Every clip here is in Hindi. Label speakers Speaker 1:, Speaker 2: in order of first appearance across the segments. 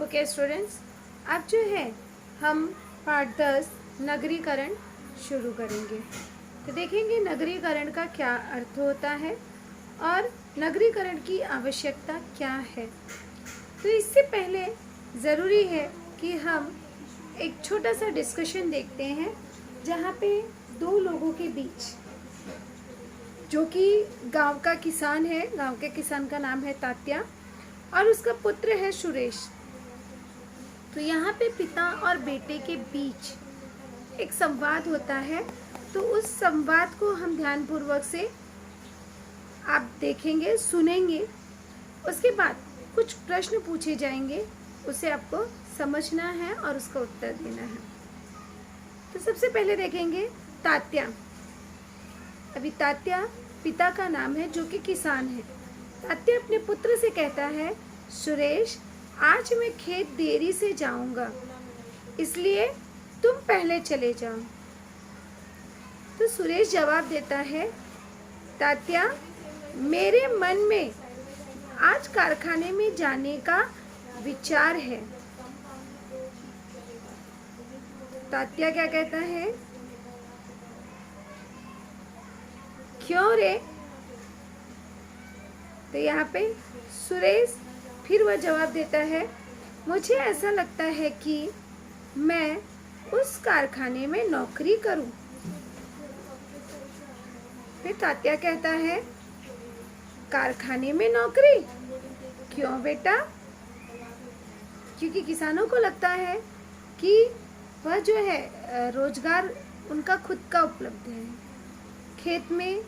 Speaker 1: ओके स्टूडेंट्स, अब जो है हम पाठ 10 नगरीकरण शुरू करेंगे। तो देखेंगे नगरीकरण का क्या अर्थ होता है और नगरीकरण की आवश्यकता क्या है। तो इससे पहले ज़रूरी है कि हम एक छोटा सा डिस्कशन देखते हैं, जहाँ पे दो लोगों के बीच, जो कि गांव का किसान है, गांव के किसान का नाम है तात्या और उसका पुत्र है सुरेश। तो यहाँ पे पिता और बेटे के बीच एक संवाद होता है। तो उस संवाद को हम ध्यानपूर्वक से आप देखेंगे, सुनेंगे। उसके बाद कुछ प्रश्न पूछे जाएंगे, उसे आपको समझना है और उसका उत्तर देना है। तो सबसे पहले देखेंगे तात्या। अभी तात्या पिता का नाम है, जो कि किसान है। तात्या अपने पुत्र से कहता है, सुरेश, आज मैं खेत देरी से जाऊंगा, इसलिए तुम पहले चले जाओ। तो सुरेश जवाब देता है, तात्या, मेरे मन में आज कारखाने में जाने का विचार है। तात्या क्या कहता है, क्यों रे? तो यहाँ पे सुरेश फिर वह जवाब देता है, मुझे ऐसा लगता है कि मैं उस कारखाने में नौकरी करूं। फिर तात्या कहता है, कारखाने में नौकरी? क्यों बेटा? क्योंकि किसानों को लगता है कि वह जो है रोजगार उनका खुद का उपलब्ध है, खेत में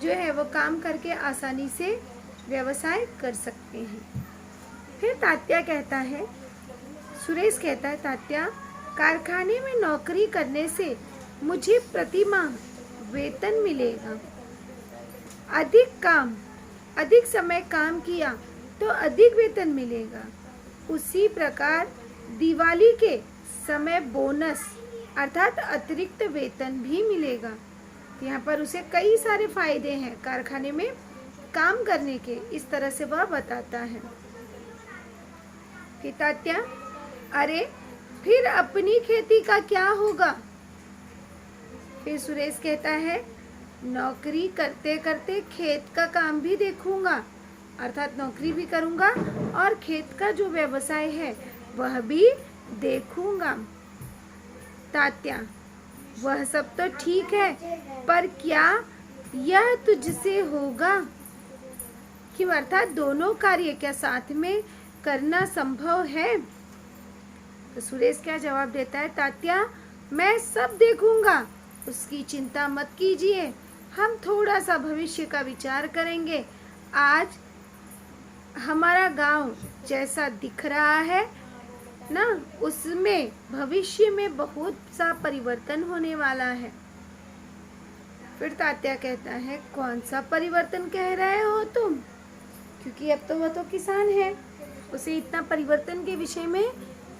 Speaker 1: जो है वो काम करके आसानी से व्यवसाय कर सकते हैं। फिर तात्या कहता है, सुरेश कहता है, तात्या, कारखाने में नौकरी करने से मुझे प्रतिमाह वेतन मिलेगा। अधिक समय काम किया तो अधिक वेतन मिलेगा। उसी प्रकार दिवाली के समय बोनस अर्थात अतिरिक्त वेतन भी मिलेगा। यहाँ पर उसे कई सारे फायदे हैं कारखाने में काम करने के, इस तरह से वह बताता है। फिर तात्या, अरे फिर अपनी खेती का क्या होगा? फिर सुरेश कहता है, नौकरी करते करते खेत का काम भी देखूंगा, अर्थात नौकरी भी करूंगा और खेत का जो व्यवसाय है वह भी देखूंगा। तात्या, वह सब तो ठीक है, पर क्या यह तुझसे होगा? क्यों, अर्थात दोनों कार्य क्या साथ में करना संभव है? तो सुरेश क्या जवाब देता है, तात्या, मैं सब देखूंगा, उसकी चिंता मत कीजिए। हम थोड़ा सा भविष्य का विचार करेंगे। आज हमारा गांव जैसा दिख रहा है ना, उसमें भविष्य में बहुत सा परिवर्तन होने वाला है। फिर तात्या कहता है, कौन सा परिवर्तन कह रहे हो तुम? क्योंकि अब तो वह तो किसान है, उसे इतना परिवर्तन के विषय में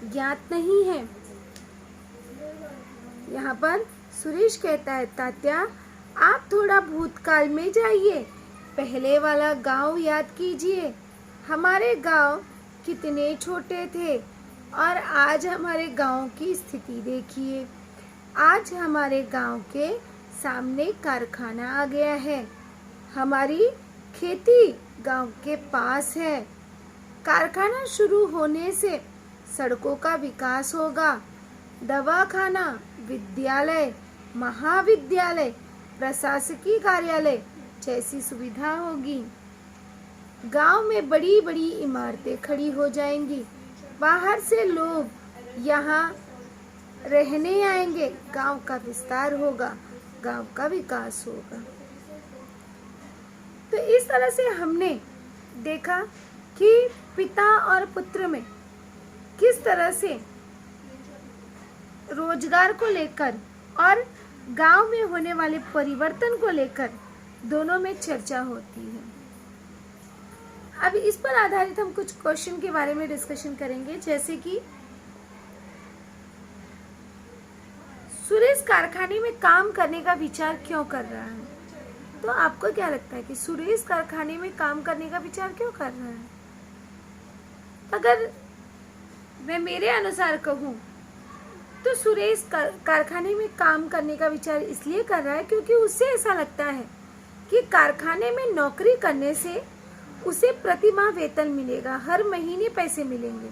Speaker 1: ज्ञात नहीं है। यहाँ पर सुरेश कहता है, तात्या, आप थोड़ा भूतकाल में जाइए, पहले वाला गांव याद कीजिए। हमारे गांव कितने छोटे थे और आज हमारे गांव की स्थिति देखिए। आज हमारे गांव के सामने कारखाना आ गया है, हमारी खेती गांव के पास है। कारखाना शुरू होने से सड़कों का विकास होगा, दवाखाना, विद्यालय, महाविद्यालय, प्रशासकीय कार्यालय जैसी सुविधा होगी। गांव में बड़ी बड़ी इमारतें खड़ी हो जाएंगी, बाहर से लोग यहाँ रहने आएंगे, गांव का विस्तार होगा, गांव का विकास होगा। तो इस तरह से हमने देखा कि पिता और पुत्र में किस तरह से रोजगार को लेकर और गांव में होने वाले परिवर्तन को लेकर दोनों में चर्चा होती है। अब इस पर आधारित हम कुछ क्वेश्चन के बारे में डिस्कशन करेंगे, जैसे कि सुरेश कारखाने में काम करने का विचार क्यों कर रहा है? तो आपको क्या लगता है कि सुरेश कारखाने में काम करने का विचार क्यों कर रहा है? अगर मैं मेरे अनुसार कहूँ तो सुरेश कारखाने में काम करने का विचार इसलिए कर रहा है क्योंकि उसे ऐसा लगता है कि कारखाने में नौकरी करने से उसे प्रति माह वेतन मिलेगा, हर महीने पैसे मिलेंगे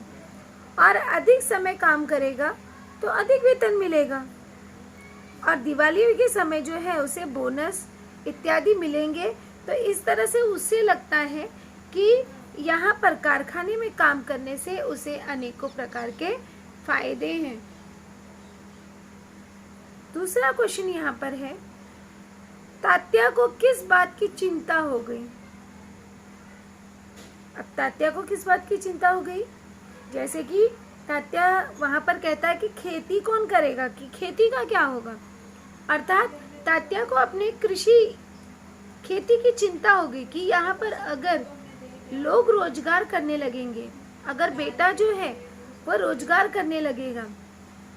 Speaker 1: और अधिक समय काम करेगा तो अधिक वेतन मिलेगा और दिवाली के समय जो है उसे बोनस इत्यादि मिलेंगे। तो इस तरह से उसे लगता है कि यहाँ पर कारखाने में काम करने से उसे अनेकों प्रकार के फायदे हैं। दूसरा क्वेश्चन यहाँ पर है, तात्या को किस बात की चिंता हो गई? अब तात्या को किस बात की चिंता हो गई? जैसे कि तात्या वहाँ पर कहता है कि खेती कौन करेगा, कि खेती का क्या होगा। अर्थात तात्या को अपने खेती की चिंता हो गई कि यहाँ पर अगर लोग रोजगार करने लगेंगे, अगर बेटा जो है वह रोजगार करने लगेगा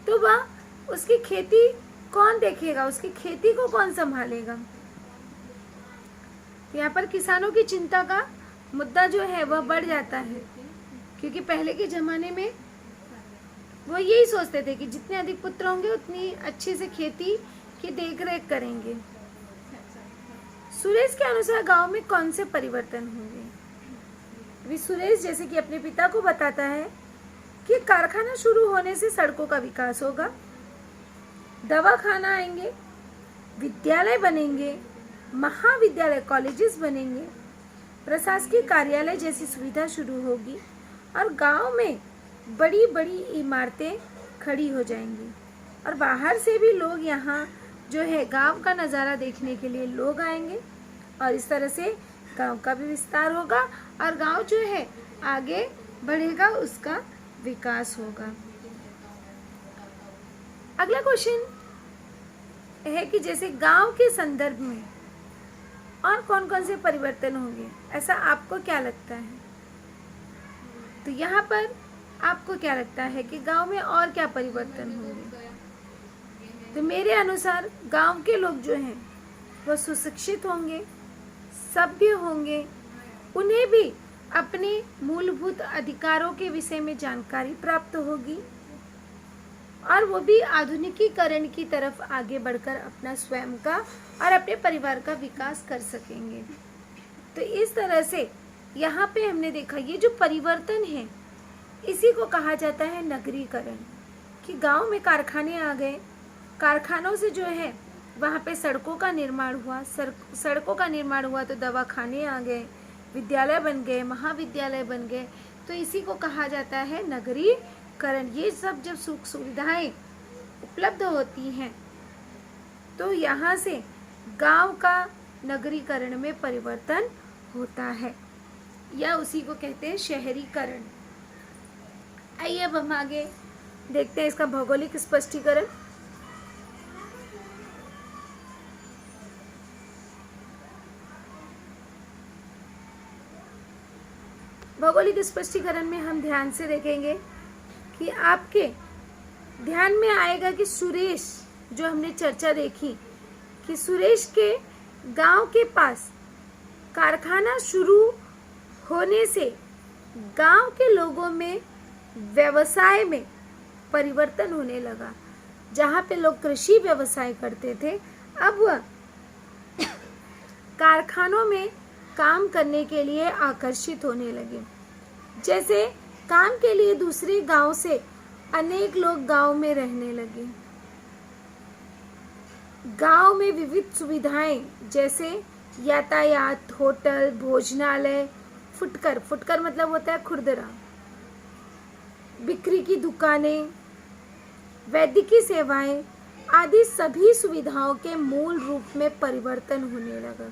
Speaker 1: तो वह उसकी खेती कौन देखेगा, उसकी खेती को कौन संभालेगा। यहाँ पर किसानों की चिंता का मुद्दा जो है वह बढ़ जाता है क्योंकि पहले के ज़माने में वो यही सोचते थे कि जितने अधिक पुत्र होंगे उतनी अच्छे से खेती की देखरेख करेंगे। सुरेश के अनुसार गांव में कौन से परिवर्तन होंगे? अभी सुरेश जैसे कि अपने पिता को बताता है कि कारखाना शुरू होने से सड़कों का विकास होगा, दवाखाना आएंगे, विद्यालय बनेंगे, महाविद्यालय कॉलेजेस बनेंगे, प्रशासकीय कार्यालय जैसी सुविधा शुरू होगी और गांव में बड़ी बड़ी इमारतें खड़ी हो जाएंगी और बाहर से भी लोग यहाँ जो है गांव का नज़ारा देखने के लिए लोग आएंगे और इस तरह से गांव का भी विस्तार होगा और गांव जो है आगे बढ़ेगा, उसका विकास होगा। अगला क्वेश्चन है कि जैसे गांव के संदर्भ में और कौन कौन से परिवर्तन होंगे, ऐसा आपको क्या लगता है? तो यहाँ पर आपको क्या लगता है कि गांव में और क्या परिवर्तन होंगे? तो मेरे अनुसार गांव के लोग जो हैं वह सुशिक्षित होंगे, सभ्य होंगे, उन्हें भी अपने मूलभूत अधिकारों के विषय में जानकारी प्राप्त होगी और वो भी आधुनिकीकरण की तरफ आगे बढ़कर अपना स्वयं का और अपने परिवार का विकास कर सकेंगे। तो इस तरह से यहाँ पे हमने देखा ये जो परिवर्तन है इसी को कहा जाता है नगरीकरण, कि गांव में कारखाने आ गए, कारखानों से जो है वहाँ पे सड़कों का निर्माण हुआ, सड़कों का निर्माण हुआ तो दवाखाने आ गए, विद्यालय बन गए, महाविद्यालय बन गए, तो इसी को कहा जाता है नगरीकरण। ये सब जब सुख सुविधाएं उपलब्ध होती हैं तो यहाँ से गांव का नगरीकरण में परिवर्तन होता है या उसी को कहते हैं शहरीकरण। आइए अब हम आगे देखते हैं इसका भौगोलिक स्पष्टीकरण। भौगोलिक स्पष्टीकरण में हम ध्यान से देखेंगे कि आपके ध्यान में आएगा कि सुरेश, जो हमने चर्चा देखी कि सुरेश के गांव के पास कारखाना शुरू होने से गांव के लोगों में व्यवसाय में परिवर्तन होने लगा। जहाँ पे लोग कृषि व्यवसाय करते थे अब वह कारखानों में काम करने के लिए आकर्षित होने लगे। जैसे काम के लिए दूसरे गांव से अनेक लोग गांव में रहने लगे। गांव में विविध सुविधाएं जैसे यातायात, होटल, भोजनालय, फुटकर मतलब होता है खुरदरा, बिक्री की दुकानें, वैद्यकीय सेवाएं आदि सभी सुविधाओं के मूल रूप में परिवर्तन होने लगा।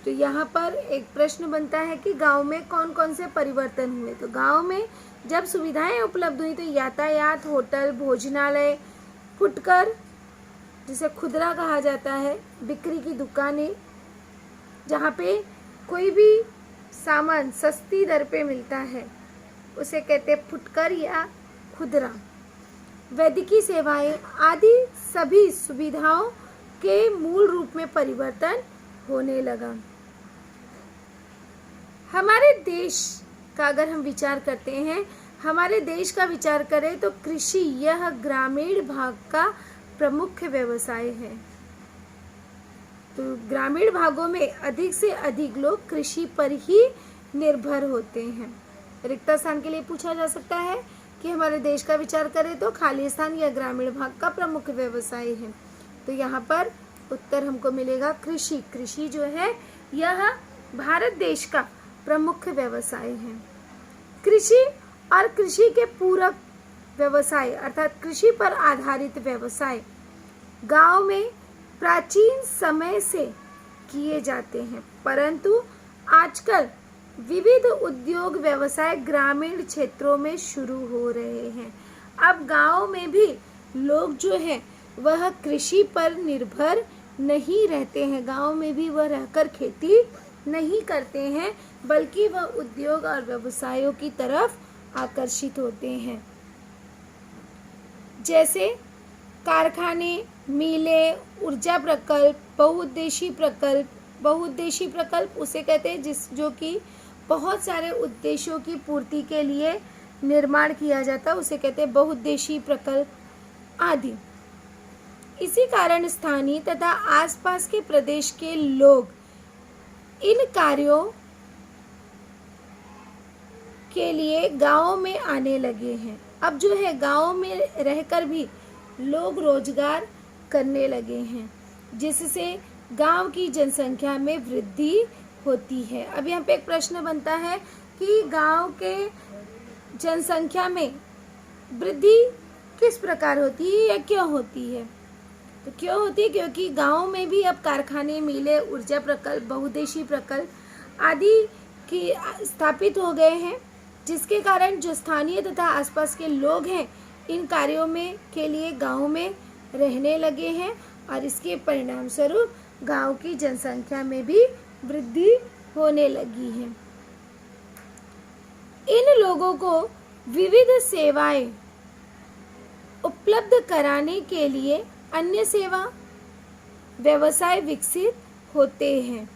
Speaker 1: तो यहाँ पर एक प्रश्न बनता है कि गांव में कौन कौन से परिवर्तन हुए। तो गांव में जब सुविधाएं उपलब्ध हुई तो यातायात, होटल, भोजनालय, फुटकर जिसे खुदरा कहा जाता है, बिक्री की दुकानें जहाँ पे कोई भी सामान सस्ती दर पे मिलता है उसे कहते हैं फुटकर या खुदरा, वैद्यकीय सेवाएं आदि सभी सुविधाओं के मूल रूप में परिवर्तन होने लगा। हमारे देश का अगर हम विचार करते हैं हमारे देश का विचार करें तो कृषि यह ग्रामीण भाग का प्रमुख व्यवसाय है। तो ग्रामीण भागों में अधिक से अधिक लोग कृषि पर ही निर्भर होते हैं। रिक्त स्थान के लिए पूछा जा सकता है कि हमारे देश का विचार करें तो खाली स्थान या ग्रामीण भाग का प्रमुख व्यवसाय है। तो यहाँ पर उत्तर हमको मिलेगा कृषि। कृषि जो है यह भारत देश का प्रमुख व्यवसाय है। कृषि और कृषि के पूरक व्यवसाय अर्थात कृषि पर आधारित व्यवसाय गांव में प्राचीन समय से किए जाते हैं, परंतु आजकल विविध उद्योग व्यवसाय ग्रामीण क्षेत्रों में शुरू हो रहे हैं। अब गांव में भी लोग जो है वह कृषि पर निर्भर नहीं रहते हैं। गांव में भी वह रहकर खेती नहीं करते हैं, बल्कि वह उद्योग और व्यवसायों की तरफ आकर्षित होते हैं। जैसे कारखाने, मिलें, ऊर्जा प्रकल्प, बहुउद्देशीय प्रकल्प उसे कहते हैं जो कि बहुत सारे उद्देश्यों की पूर्ति के लिए निर्माण किया जाता है, उसे कहते हैं बहुउद्देशीय प्रकल्प आदि। इसी कारण स्थानीय तथा आसपास के प्रदेश के लोग इन कार्यों के लिए गांवों में आने लगे हैं। अब जो है गांवों में रहकर भी लोग रोजगार करने लगे हैं, जिससे गांव की जनसंख्या में वृद्धि होती है। अब यहाँ पे एक प्रश्न बनता है कि गांव के जनसंख्या में वृद्धि किस प्रकार होती है या क्यों होती है? तो क्यों होती है? क्योंकि गांव में भी अब कारखाने, मिलें, ऊर्जा प्रकल्प, बहुउद्देशीय प्रकल्प आदि की स्थापित हो गए हैं, जिसके कारण जो स्थानीय तथा आसपास के लोग हैं इन कार्यों में के लिए गांव में रहने लगे हैं और इसके परिणाम स्वरूप गांव की जनसंख्या में भी वृद्धि होने लगी है। इन लोगों को विविध सेवाएं उपलब्ध कराने के लिए अन्य सेवा व्यवसाय विकसित होते हैं,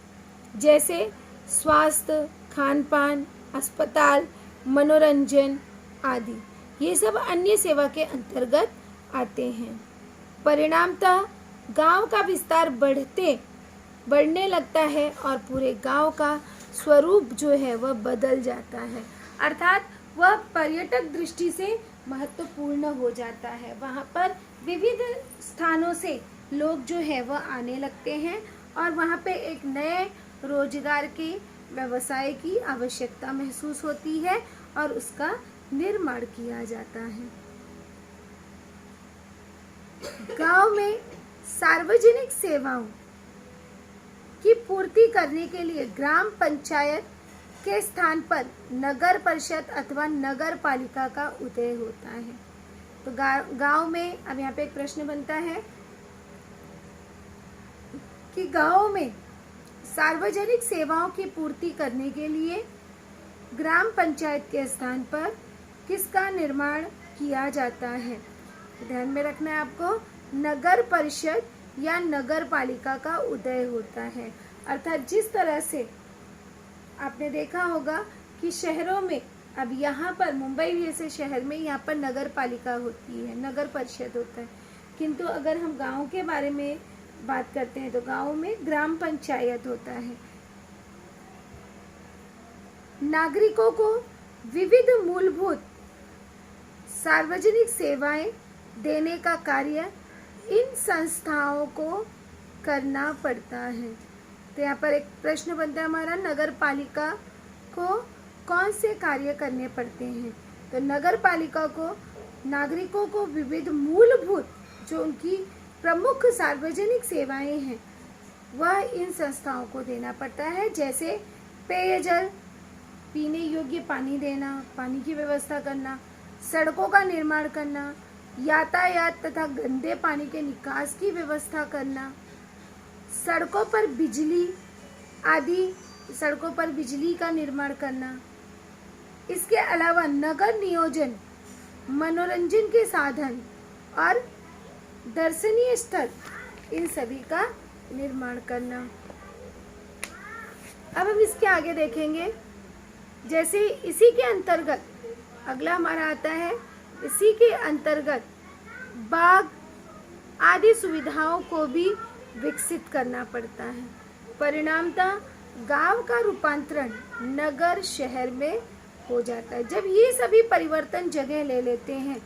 Speaker 1: जैसे स्वास्थ्य, खान-पान, अस्पताल, मनोरंजन आदि। ये सब अन्य सेवा के अंतर्गत आते हैं। परिणामतः गांव का विस्तार बढ़ने लगता है और पूरे गांव का स्वरूप जो है वह बदल जाता है, अर्थात वह पर्यटक दृष्टि से महत्वपूर्ण हो जाता है। वहाँ पर विविध स्थानों से लोग जो है वह आने लगते हैं और वहाँ पे एक नए रोजगार के व्यवसाय की आवश्यकता महसूस होती है और उसका निर्माण किया जाता है। गांव में सार्वजनिक सेवाओं की पूर्ति करने के लिए ग्राम पंचायत के स्थान पर नगर परिषद अथवा नगर पालिका का उदय होता है। तो गांव में अब यहाँ पे एक प्रश्न बनता है कि गांव में सार्वजनिक सेवाओं की पूर्ति करने के लिए ग्राम पंचायत के स्थान पर किसका निर्माण किया जाता है? ध्यान में रखना है आपको, नगर परिषद या नगर पालिका का उदय होता है। अर्थात जिस तरह से आपने देखा होगा कि शहरों में अब यहाँ पर मुंबई जैसे शहर में यहाँ पर नगर पालिका होती है, नगर परिषद होता है, किंतु अगर हम गांव के बारे में बात करते हैं तो गांव में ग्राम पंचायत होता है। नागरिकों को विविध मूलभूत सार्वजनिक सेवाएं देने का कार्य इन संस्थाओं को करना पड़ता है। तो यहाँ पर एक प्रश्न बनता है हमारा, नगर पालिका को कौन से कार्य करने पड़ते हैं? तो नगर पालिका को नागरिकों को विविध मूलभूत जो उनकी प्रमुख सार्वजनिक सेवाएं हैं वह इन संस्थाओं को देना पड़ता है, जैसे पेयजल, पीने योग्य पानी देना, पानी की व्यवस्था करना, सड़कों का निर्माण करना, यातायात तथा गंदे पानी के निकास की व्यवस्था करना, सड़कों पर बिजली का निर्माण करना। इसके अलावा नगर नियोजन, मनोरंजन के साधन और दर्शनीय स्थल, इन सभी का निर्माण करना। अब हम इसके आगे देखेंगे, जैसे इसी के अंतर्गत अगला हमारा आता है, इसी के अंतर्गत बाग आदि सुविधाओं को भी विकसित करना पड़ता है। परिणामतः गांव का रूपांतरण नगर शहर में हो जाता है। जब ये सभी परिवर्तन जगह ले लेते हैं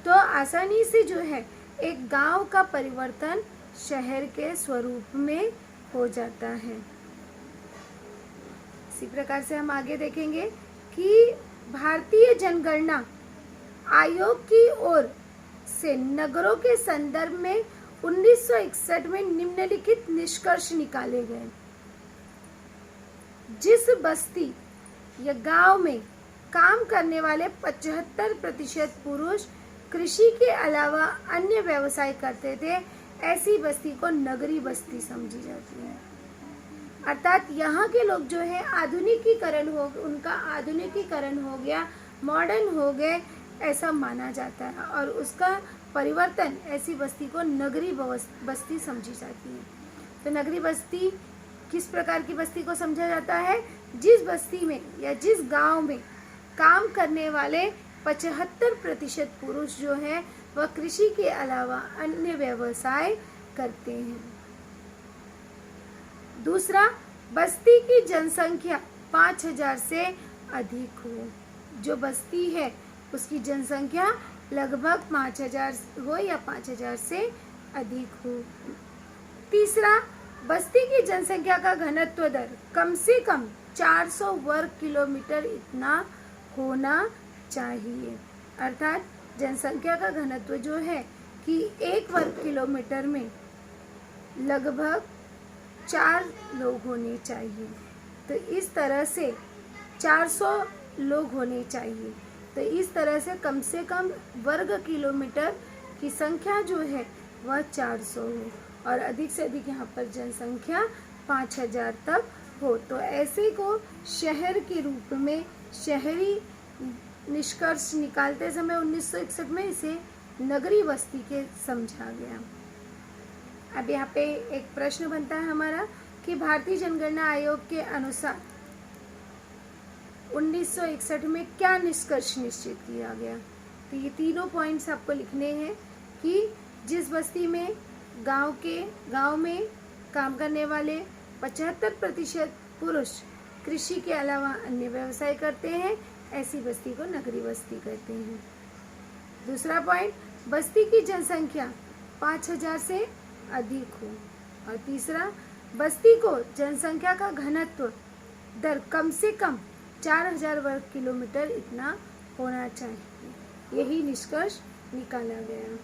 Speaker 1: तो आसानी से जो है एक गांव का परिवर्तन शहर के स्वरूप में हो जाता है। इसी प्रकार से हम आगे देखेंगे कि भारतीय जनगणना आयोग की ओर से नगरों के संदर्भ में 1961 में निम्नलिखित निष्कर्ष निकाले गए। जिस बस्ती या गांव में काम करने वाले 75% पुरुष कृषि के अलावा अन्य व्यवसाय करते थे, ऐसी बस्ती को नगरी बस्ती समझी जाती है। अर्थात यहाँ के लोग जो है उनका आधुनिकीकरण हो गया, मॉडर्न हो गए, ऐसा माना जाता है और उसका परिवर्तन ऐसी बस्ती को नगरी बस्ती समझी जाती है। तो नगरी बस्ती किस प्रकार की बस्ती को समझा जाता है? जिस बस्ती में या जिस गांव में काम करने वाले 75% पुरुष जो है वह कृषि के अलावा अन्य व्यवसाय करते हैं। दूसरा, बस्ती की जनसंख्या 5000 से अधिक हो। जो बस्ती है उसकी जनसंख्या लगभग 5000 हो या 5000 से अधिक हो। तीसरा, बस्ती की जनसंख्या का घनत्व दर कम से कम 400 वर्ग किलोमीटर इतना होना चाहिए। अर्थात जनसंख्या का घनत्व जो है कि 1 वर्ग किलोमीटर में लगभग 4 लोग होने चाहिए। तो इस तरह से 400 लोग होने चाहिए। तो इस तरह से कम वर्ग किलोमीटर की संख्या जो है वह 400 हो और अधिक से अधिक यहाँ पर जनसंख्या 5000 तक हो। तो ऐसे को शहर के रूप में शहरी निष्कर्ष निकालते समय 1961 में इसे नगरी बस्ती के समझा गया। अब यहाँ पे एक प्रश्न बनता है हमारा कि भारतीय जनगणना आयोग के अनुसार 1961 में क्या निष्कर्ष निश्चित किया गया। तो ये तीनों पॉइंट्स आपको लिखने हैं कि जिस बस्ती में गांव में काम करने वाले 75% पुरुष कृषि के अलावा अन्य व्यवसाय करते हैं, ऐसी बस्ती को नगरी बस्ती कहते हैं। दूसरा पॉइंट, बस्ती की जनसंख्या 5000 से अधिक हो। और तीसरा, बस्ती को जनसंख्या का घनत्व दर कम से कम 4000 वर्ग किलोमीटर इतना होना चाहिए। यही निष्कर्ष निकाला गया।